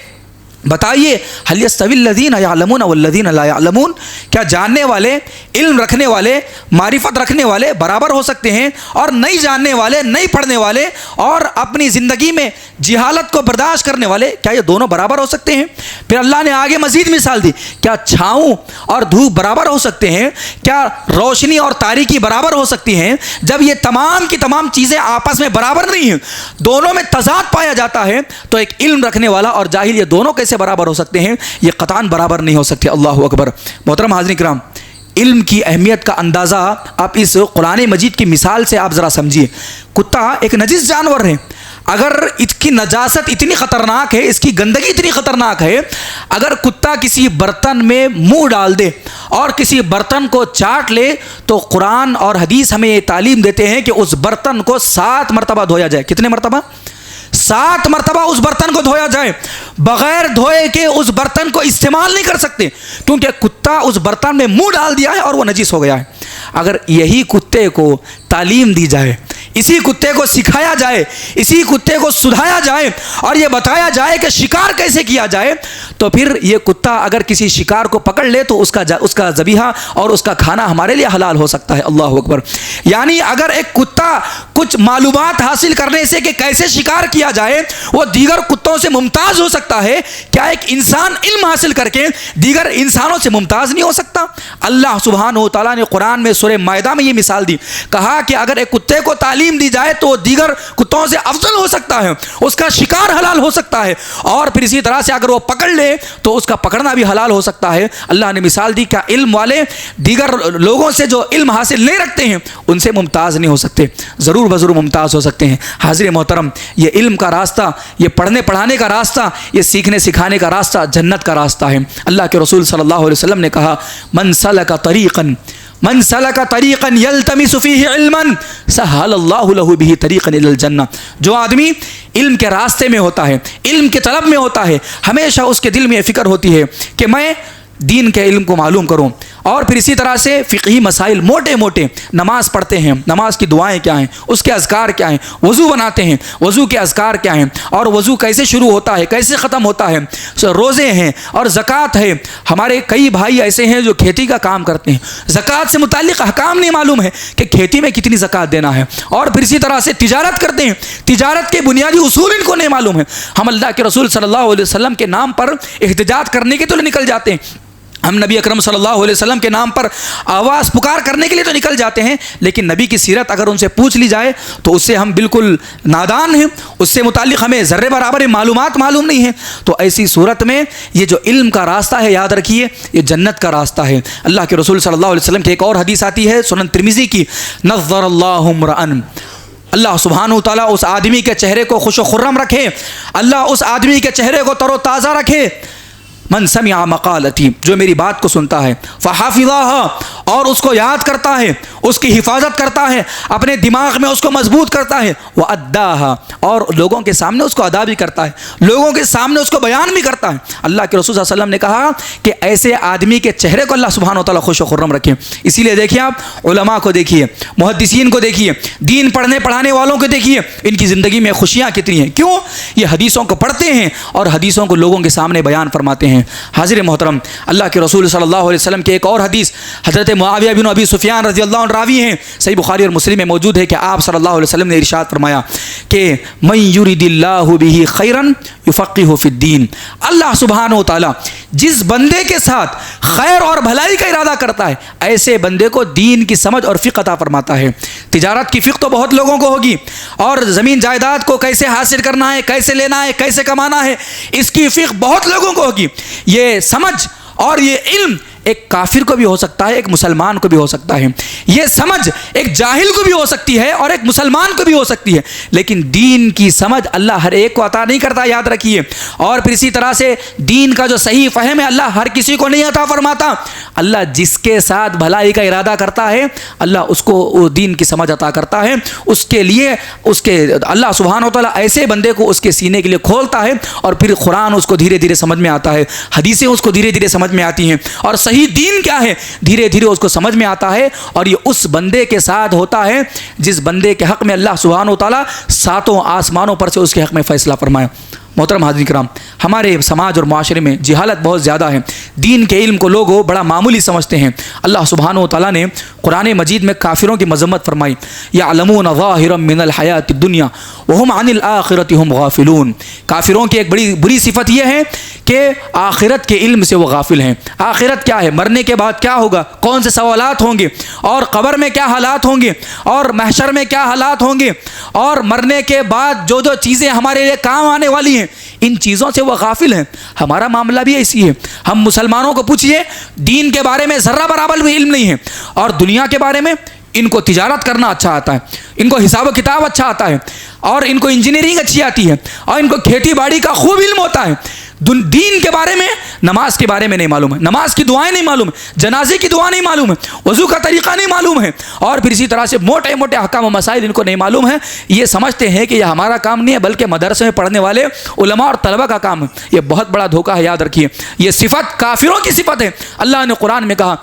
بتائیے، هل يستوي الذين يعلمون والذين لا يعلمون، کیا جاننے والے، علم رکھنے والے، معرفت رکھنے والے برابر ہو سکتے ہیں، اور نہیں جاننے والے، نہیں پڑھنے والے اور اپنی زندگی میں جہالت کو برداشت کرنے والے، کیا یہ دونوں برابر ہو سکتے ہیں؟ پھر اللہ نے آگے مزید مثال دی، کیا چھاؤں اور دھوپ برابر ہو سکتے ہیں؟ کیا روشنی اور تاریکی برابر ہو سکتی ہیں؟ جب یہ تمام کی تمام چیزیں آپس میں برابر نہیں ہیں، دونوں میں تضاد پایا جاتا ہے، تو ایک علم رکھنے والا اور جاہل یہ دونوں کیسے برابر ہو سکتے ہیں؟ یہ قطعاً برابر نہیں ہو سکتے۔ اللہ اکبر۔ محترم حاضرین کرام، علم کی اہمیت کا اندازہ آپ اس قرآن مجید کی مثال سے آپ ذرا سمجھیے۔ کتا ایک نجس جانور ہے، اگر اس کی نجاست اتنی خطرناک ہے، اس کی گندگی اتنی خطرناک ہے، اگر کتا کسی برتن میں منہ ڈال دے اور کسی برتن کو چاٹ لے، تو قرآن اور حدیث ہمیں یہ تعلیم دیتے ہیں کہ اس برتن کو 7 مرتبہ دھویا جائے۔ کتنے مرتبہ؟ 7 مرتبہ اس برتن کو دھویا جائے۔ بغیر دھوئے کے اس برتن کو استعمال نہیں کر سکتے، کیونکہ کتا اس برتن میں منہ ڈال دیا ہے اور وہ نجس ہو گیا ہے۔ اگر یہی کتے کو تعلیم دی جائے، اسی کتے کو سکھایا جائے، اسی کتے کو سدھایا جائے اور یہ بتایا جائے کہ شکار کیسے کیا جائے، تو پھر یہ کتا اگر کسی شکار کو پکڑ لے تو اس کا ذبیحہ اور اس کا کھانا ہمارے لیے حلال ہو سکتا ہے۔ اللہ اکبر۔ یعنی اگر ایک کتا کچھ معلومات حاصل کرنے سے کہ کیسے شکار کیا جائے وہ دیگر کتوں سے ممتاز ہو سکتا ہے، کیا ایک انسان علم حاصل کر کے دیگر انسانوں سے ممتاز نہیں ہو سکتا؟ اللہ سبحانہ و تعالیٰ نے قرآن میں سورہ مائدہ میں یہ مثال دی، کہا کہ اگر ایک کتے کو تعلیم دی جائے تو دیگر کتوں سے افضل ہو سکتا ہے، اس کا شکار حلال ہو سکتا ہے، اور پھر اسی طرح سے اگر وہ پکڑ لے تو اس کا پکڑنا بھی حلال ہو سکتا ہے۔ اللہ نے مثال دی، کیا علم والے دیگر لوگوں سے جو علم حاصل نہیں رکھتے ہیں ان سے ممتاز نہیں ہو سکتے؟ ضرور بضرور ممتاز ہو سکتے ہیں۔ حاضر محترم، یہ علم کا راستہ، یہ پڑھنے پڑھانے کا راستہ، یہ سیکھنے سکھانے کا راستہ جنت کا راستہ ہے۔ اللہ کے رسول صلی اللہ علیہ وسلم نے کہا، من سلک طریقا یلتمس فیہ علما سہل اللہ لہ بہ طریقا الی الجنہ، جو آدمی علم کے راستے میں ہوتا ہے، علم کے طلب میں ہوتا ہے، ہمیشہ اس کے دل میں یہ فکر ہوتی ہے کہ میں دین کے علم کو معلوم کروں، اور پھر اسی طرح سے فقہی مسائل موٹے موٹے، نماز پڑھتے ہیں، نماز کی دعائیں کیا ہیں، اس کے اذکار کیا ہیں، وضو بناتے ہیں، وضو کے اذکار کیا ہیں، اور وضو کیسے شروع ہوتا ہے، کیسے ختم ہوتا ہے، روزے ہیں اور زکوٰۃ ہے۔ ہمارے کئی بھائی ایسے ہیں جو کھیتی کا کام کرتے ہیں، زکوٰۃ سے متعلق احکام نہیں معلوم ہے کہ کھیتی میں کتنی زکوٰۃ دینا ہے، اور پھر اسی طرح سے تجارت کرتے ہیں، تجارت کے بنیادی اصول ان کو نہیں معلوم ہے۔ ہم اللہ کے رسول صلی اللہ علیہ وسلم کے نام پر احتجاج کرنے کے تو نکل جاتے ہیں، ہم نبی اکرم صلی اللہ علیہ وسلم کے نام پر آواز پکار کرنے کے لیے تو نکل جاتے ہیں، لیکن نبی کی سیرت اگر ان سے پوچھ لی جائے تو اس سے ہم بالکل نادان ہیں، اس سے متعلق ہمیں ذرے برابر معلومات معلوم نہیں ہیں۔ تو ایسی صورت میں یہ جو علم کا راستہ ہے، یاد رکھیے یہ جنت کا راستہ ہے۔ اللہ کے رسول صلی اللہ علیہ وسلم کی ایک اور حدیث آتی ہے سنن ترمذی کی، نظر اللہ امرأن، اللہ سبحانہ و تعالیٰ اس آدمی کے چہرے کو خوش و خرم رکھے، اللہ اس آدمی کے چہرے کو تر و تازہ رکھے، من سمع مقالتی، جو میری بات کو سنتا ہے، فحافظھا، اور اس کو یاد کرتا ہے، اس کی حفاظت کرتا ہے، اپنے دماغ میں اس کو مضبوط کرتا ہے، واداھا، اور لوگوں کے سامنے اس کو ادا بھی کرتا ہے، لوگوں کے سامنے اس کو بیان بھی کرتا ہے۔ اللہ کے رسول صلی اللہ علیہ وسلم نے کہا کہ ایسے آدمی کے چہرے کو اللہ سبحانہ و تعالیٰ خوش و خرم رکھے۔ اسی لیے دیکھیے، آپ علماء کو دیکھیے، محدثین کو دیکھیے، دین پڑھنے پڑھانے والوں کو دیکھیے، ان کی زندگی میں خوشیاں کتنی ہیں۔ کیوں؟ یہ حدیثوں کو پڑھتے ہیں اور حدیثوں کو لوگوں کے سامنے بیان فرماتے ہیں۔ حاضر محترم، اللہ کے رسول صلی اللہ علیہ وسلم کی ایک اور حدیث حضرت معاویہ بن ابی سفیان رضی اللہ عنہ راوی ہیں، صحیح بخاری اور مسلم میں موجود ہے کہ آپ صلی اللہ علیہ وسلم نے ارشاد فرمایا کہ من یرید اللہ بہ خیرا یفقہہ فی الدین، اللہ سبحانہ و تعالیٰ جس بندے کے ساتھ خیر اور بھلائی کا ارادہ کرتا ہے ایسے بندے کو دین کی سمجھ اور فقہ عطا فرماتا ہے۔ تجارت کی فقہ تو بہت لوگوں کو ہوگی، اور زمین جائیداد کو کیسے حاصل کرنا ہے، کیسے لینا ہے، کیسے کمانا ہے، اس کی فقہ بہت لوگوں کو ہوگی۔ یہ سمجھ اور یہ علم ایک کافر کو بھی ہو سکتا ہے، ایک مسلمان کو بھی ہو سکتا ہے، یہ سمجھ ایک جاہل کو بھی ہو سکتی ہے اور ایک مسلمان کو بھی ہو سکتی ہے، لیکن دین کی سمجھ اللہ ہر ایک کو عطا نہیں کرتا، یاد رکھیے۔ اور پھر اسی طرح سے دین کا جو صحیح فہم ہے اللہ ہر کسی کو نہیں عطا فرماتا، اللہ جس کے ساتھ بھلائی کا ارادہ کرتا ہے اللہ اس کو دین کی سمجھ عطا کرتا ہے، اس کے لیے اللہ سبحانہ و تعالیٰ ایسے بندے کو اس کے سینے کے لیے کھولتا ہے، اور پھر قرآن اس کو دھیرے دھیرے سمجھ میں آتا ہے، حدیثیں اس کو دھیرے دھیرے سمجھ میں آتی ہیں، اور صحیح دین کیا ہے دھیرے دھیرے اس کو سمجھ میں آتا ہے، اور یہ اس بندے کے ساتھ ہوتا ہے جس بندے کے حق میں اللہ سبحانہ و تعالیٰ ساتوں آسمانوں پر سے اس کے حق میں فیصلہ فرمائے۔ محترم حاضرین کرام، ہمارے سماج اور معاشرے میں جہالت بہت زیادہ ہے، دین کے علم کو لوگ بڑا معمولی سمجھتے ہیں۔ اللہ سبحانہ و تعالیٰ نے قرآن مجید میں کافروں کی مذمت فرمائی، یعلمون ظاہرا من الحیات الدنیا وہم عن الآخرۃ ہم غافلون۔ کافروں کی ایک بڑی بری صفت یہ ہے کہ آخرت کے علم سے وہ غافل ہیں۔ آخرت کیا ہے، مرنے کے بعد کیا ہوگا، کون سے سوالات ہوں گے، اور قبر میں کیا حالات ہوں گے، اور محشر میں کیا حالات ہوں گے، اور مرنے کے بعد جو جو چیزیں ہمارے لیے کام آنے والی ہیں، ان چیزوں سے وہ غافل ہیں۔ ہمارا معاملہ بھی ایسی ہے، ہم مسلمانوں کو پوچھئے دین کے بارے میں ذرہ برابر بھی علم نہیں ہے، اور دنیا کے بارے میں ان کو تجارت کرنا اچھا آتا ہے، ان کو حساب و کتاب اچھا آتا ہے، اور ان کو انجینئرنگ اچھی آتی ہے، اور ان کو کھیتی باڑی کا خوب علم ہوتا ہے۔ دین کے بارے میں، نماز کے بارے میں نہیں معلوم ہے، نماز کی دعائیں نہیں معلوم ہے، جنازے کی دعا نہیں معلوم ہے، وضو کا طریقہ نہیں معلوم ہے، اور پھر اسی طرح سے موٹے موٹے احکام و مسائل ان کو نہیں معلوم ہے۔ یہ سمجھتے ہیں کہ یہ ہمارا کام نہیں ہے بلکہ مدرسے میں پڑھنے والے علماء اور طلبہ کا کام ہے۔ یہ بہت بڑا دھوکہ ہے، یاد رکھیے، یہ صفت کافروں کی صفت ہے۔ اللہ نے قرآن میں کہا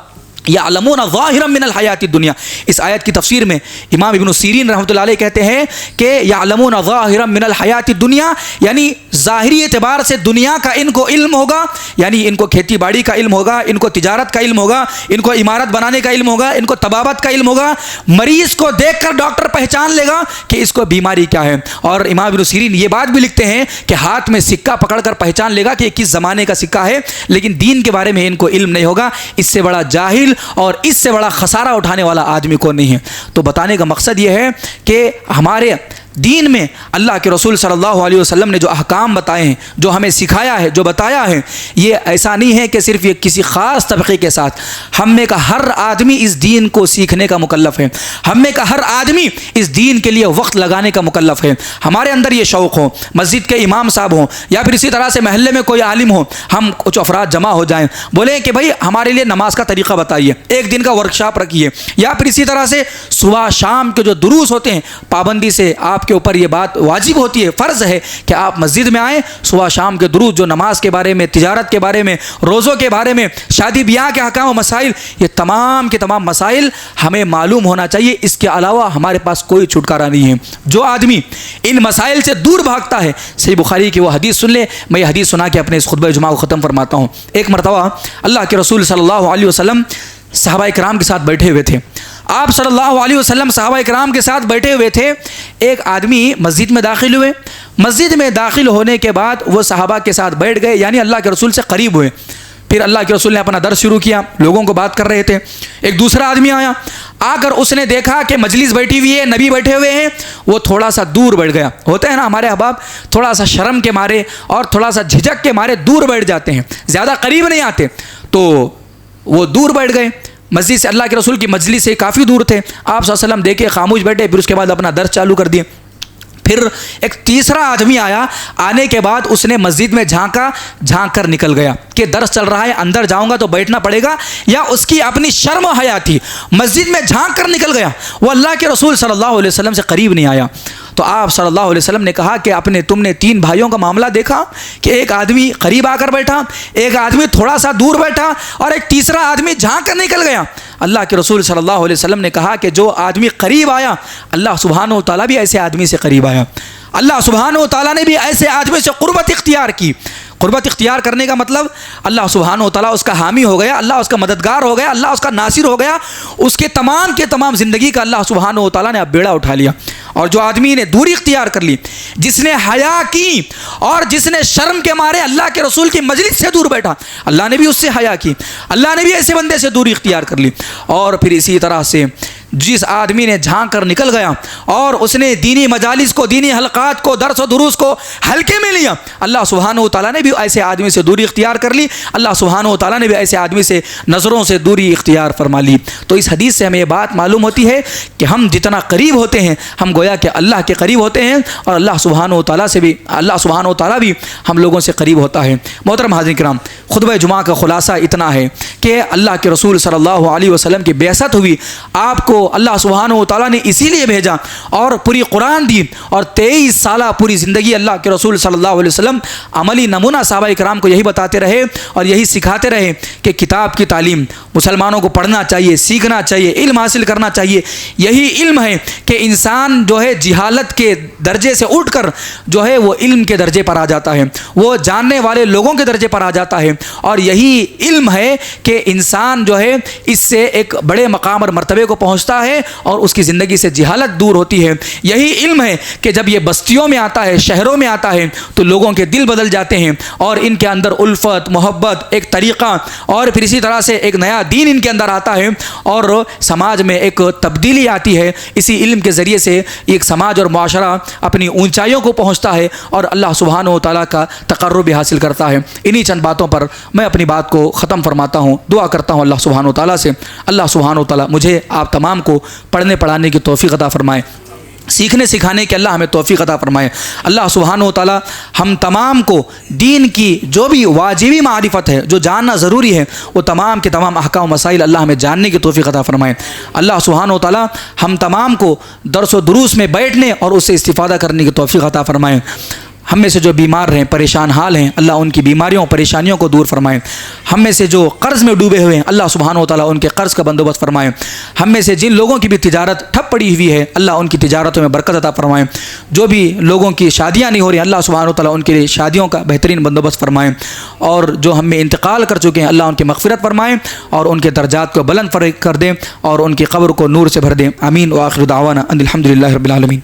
یعلمون ظاہرا من الحیات الدنیا، اس آیت کی تفسیر میں امام ابن سیرین رحمۃ اللہ علیہ کہتے ہیں کہ یعلمون ظاہرا من الحیات الدنیا، یعنی ظاہری اعتبار سے دنیا کا ان کو علم ہوگا، یعنی ان کو کھیتی باڑی کا علم ہوگا، ان کو تجارت کا علم ہوگا، ان کو عمارت بنانے کا علم ہوگا، ان کو طبابت کا علم ہوگا، مریض کو دیکھ کر ڈاکٹر پہچان لے گا کہ اس کو بیماری کیا ہے۔ اور امام ابن سیرین یہ بات بھی لکھتے ہیں کہ ہاتھ میں سکہ پکڑ کر پہچان لے گا کہ کس زمانے کا سکہ ہے، لیکن دین کے بارے میں ان کو علم نہیں ہوگا۔ اس سے بڑا جاہل اور اس سے بڑا خسارہ اٹھانے والا آدمی کو نہیں ہے۔ تو بتانے کا مقصد یہ ہے کہ ہمارے دین میں اللہ کے رسول صلی اللہ علیہ وسلم نے جو احکام بتائے ہیں، جو ہمیں سکھایا ہے، جو بتایا ہے، یہ ایسا نہیں ہے کہ صرف یہ کسی خاص طبقے کے ساتھ، ہم میں کا ہر آدمی اس دین کو سیکھنے کا مکلف ہے، ہم میں کا ہر آدمی اس دین کے لیے وقت لگانے کا مکلف ہے۔ ہمارے اندر یہ شوق ہو، مسجد کے امام صاحب ہوں یا پھر اسی طرح سے محلے میں کوئی عالم ہو، ہم کچھ افراد جمع ہو جائیں، بولیں کہ بھائی ہمارے لیے نماز کا طریقہ بتائیے، ایک دن کا ورکشاپ رکھیے، یا پھر اسی طرح سے صبح شام کے جو دروس ہوتے ہیں پابندی سے آپ کے اوپر یہ بات واجب ہوتی ہے، فرض ہے کہ آپ مسجد میں آئیں، صبح شام کے دروس جو نماز کے بارے میں، تجارت کے بارے میں، روزوں کے بارے میں، شادی بیاہ کے احکام و مسائل، یہ تمام کے تمام مسائل ہمیں معلوم ہونا چاہیے۔ اس کے علاوہ ہمارے پاس کوئی چھٹکارا نہیں ہے۔ جو آدمی ان مسائل سے دور بھاگتا ہے، صحیح بخاری کی وہ حدیث سن لے، میں یہ حدیث سنا کے اپنے اس خطبہ جمعہ کو ختم فرماتا ہوں۔ ایک مرتبہ اللہ کے رسول صلی اللہ علیہ وسلم صحابہ اکرام کے ساتھ بیٹھے ہوئے تھے۔ آپ صلی اللہ علیہ وسلم صحابہ اکرام کے ساتھ بیٹھے ہوئے تھے، ایک آدمی مسجد میں داخل ہوئے، مسجد میں داخل ہونے کے بعد وہ صحابہ کے ساتھ بیٹھ گئے، یعنی اللہ کے رسول سے قریب ہوئے۔ پھر اللہ کے رسول نے اپنا درس شروع کیا، لوگوں کو بات کر رہے تھے۔ ایک دوسرا آدمی آیا، آ کر اس نے دیکھا کہ مجلس بیٹھی ہوئی ہے، نبی بیٹھے ہوئے ہیں، وہ تھوڑا سا دور بیٹھ گیا۔ ہوتا ہے نا ہمارے احباب، تھوڑا سا شرم کے مارے اور تھوڑا سا جھجک کے مارے دور بیٹھ جاتے ہیں، زیادہ قریب نہیں آتے، تو وہ دور بیٹھ گئے۔ مسجد سے، اللہ کے رسول کی مجلس سے کافی دور تھے، آپ صلی اللہ علیہ وسلم دیکھے خاموش بیٹھے، پھر اس کے بعد اپنا درس چالو کر دیے۔ پھر ایک تیسرا آدمی آیا، آنے کے بعد اس نے مسجد میں جھانکا، جھانک کر نکل گیا کہ درس چل رہا ہے، اندر جاؤں گا تو بیٹھنا پڑے گا، یا اس کی اپنی شرم و حیا تھی، مسجد میں جھانک کر نکل گیا، وہ اللہ کے رسول صلی اللہ علیہ وسلم سے قریب نہیں آیا۔ تو آپ صلی اللہ علیہ وسلم نے کہا کہ تم نے تین بھائیوں کا معاملہ دیکھا کہ ایک آدمی قریب آ کر بیٹھا، ایک آدمی تھوڑا سا دور بیٹھا، اور ایک تیسرا آدمی جھانک کر نکل گیا۔ اللہ کے رسول صلی اللہ علیہ وسلم نے کہا کہ جو آدمی قریب آیا، اللہ سبحانہ و تعالیٰ بھی ایسے آدمی سے قریب آیا، اللہ سبحانہ و تعالیٰ نے بھی ایسے آدمی سے قربت اختیار کی۔ قربت اختیار کرنے کا مطلب اللہ سبحانہ و تعالیٰ اس کا حامی ہو گیا، اللہ اس کا مددگار ہو گیا، اللہ اس کا ناصر ہو گیا، اس کے تمام زندگی کا اللہ سبحانہ و تعالیٰ نے اب بیڑا اٹھا لیا۔ اور جو آدمی نے دوری اختیار کر لی، جس نے حیا کی اور جس نے شرم کے مارے اللہ کے رسول کی مجلس سے دور بیٹھا، اللہ نے بھی اس سے حیا کی، اللہ نے بھی ایسے بندے سے دوری اختیار کر لی۔ اور پھر اسی طرح سے جس آدمی نے جھانک کر نکل گیا اور اس نے دینی مجالس کو، دینی حلقات کو، درس و دروس کو ہلکے میں لیا، اللہ سبحانہ و تعالیٰ نے بھی ایسے آدمی سے دوری اختیار کر لی، اللہ سبحانہ و تعالیٰ نے بھی ایسے آدمی سے نظروں سے دوری اختیار فرما لی۔ تو اس حدیث سے ہمیں یہ بات معلوم ہوتی ہے کہ ہم جتنا قریب ہوتے ہیں ہم گویا کہ اللہ کے قریب ہوتے ہیں، اور اللہ سبحانہ و تعالیٰ بھی ہم لوگوں سے قریب ہوتا ہے۔ محترم حاضرین کرام، خطبہ جمعہ کا خلاصہ اتنا ہے کہ اللہ کے رسول صلی اللہ علیہ وسلم کی بعثت ہوئی، آپ کو اللہ سبحانہ و تعالیٰ نے اسی لیے بھیجا اور پوری قرآن دی، اور 23 سالہ پوری زندگی اللہ کے رسول صلی اللہ علیہ وسلم عملی نمونہ صحابہ کرام کو یہی بتاتے رہے اور یہی سکھاتے رہے کہ کتاب کی تعلیم مسلمانوں کو پڑھنا چاہیے، سیکھنا چاہیے، علم حاصل کرنا چاہیے۔ یہی علم ہے کہ انسان جو ہے جہالت کے درجے سے اٹھ کر جو ہے وہ علم کے درجے پر آ جاتا ہے، وہ جاننے والے لوگوں کے درجے پر آ جاتا ہے، اور یہی علم ہے کہ انسان جو ہے اس سے ایک بڑے مقام اور مرتبے کو پہنچتا ہے اور اس کی زندگی سے جہالت دور ہوتی ہے۔ یہی علم ہے کہ جب یہ بستیوں میں آتا ہے، شہروں میں آتا ہے، تو لوگوں کے دل بدل جاتے ہیں اور ان کے اندر الفت، محبت، ایک طریقہ اور پھر اسی طرح سے ایک نیا دین ان کے اندر آتا ہے اور سماج میں ایک تبدیلی آتی ہے۔ اسی علم کے ذریعے سے ایک سماج اور معاشرہ اپنی اونچائیوں کو پہنچتا ہے اور اللہ سبحانہ و تعالیٰ کا تقرب حاصل کرتا ہے۔ انہی چند باتوں پر میں اپنی بات کو ختم فرماتا ہوں، دعا کرتا ہوں اللہ سبحانہ و تعالیٰ سے، اللہ سبحانہ و تعالیٰ مجھے آپ تمام کو پڑھنے پڑھانے کی توفیق عطا فرمائے، سیکھنے سکھانے کے اللہ ہمیں توفیق عطا فرمائے۔ اللہ سبحانہ و تعالیٰ ہم تمام کو دین کی جو بھی واجبی معرفت ہے، جو جاننا ضروری ہے، وہ تمام کے تمام احکام و مسائل اللہ ہمیں جاننے کی توفیق عطا فرمائے۔ اللہ سبحانہ و تعالیٰ ہم تمام کو درس و دروس میں بیٹھنے اور اس سے استفادہ کرنے کی توفیق عطا فرمائے۔ ہم میں سے جو بیمار ہیں، پریشان حال ہیں، اللہ ان کی بیماریوں پریشانیوں کو دور فرمائے۔ ہم میں سے جو قرض میں ڈوبے ہوئے ہیں، اللہ سبحانہ و تعالیٰ ان کے قرض کا بندوبست فرمائے۔ ہم میں سے جن لوگوں کی بھی تجارت ٹھپ پڑی ہوئی ہے، اللہ ان کی تجارتوں میں برکت عطا فرمائے۔ جو بھی لوگوں کی شادیاں نہیں ہو رہی ہیں، اللہ سبحانہ و تعالیٰ ان کے لیے شادیوں کا بہترین بندوبست فرمائے، اور جو ہم میں انتقال کر چکے ہیں اللہ ان کی مغفرت فرمائے اور ان کے درجات کو بلند کر دیں اور ان کی قبر کو نور سے بھر دیں۔ آمین وآخر دعوانا ان الحمد للہ رب العالمین۔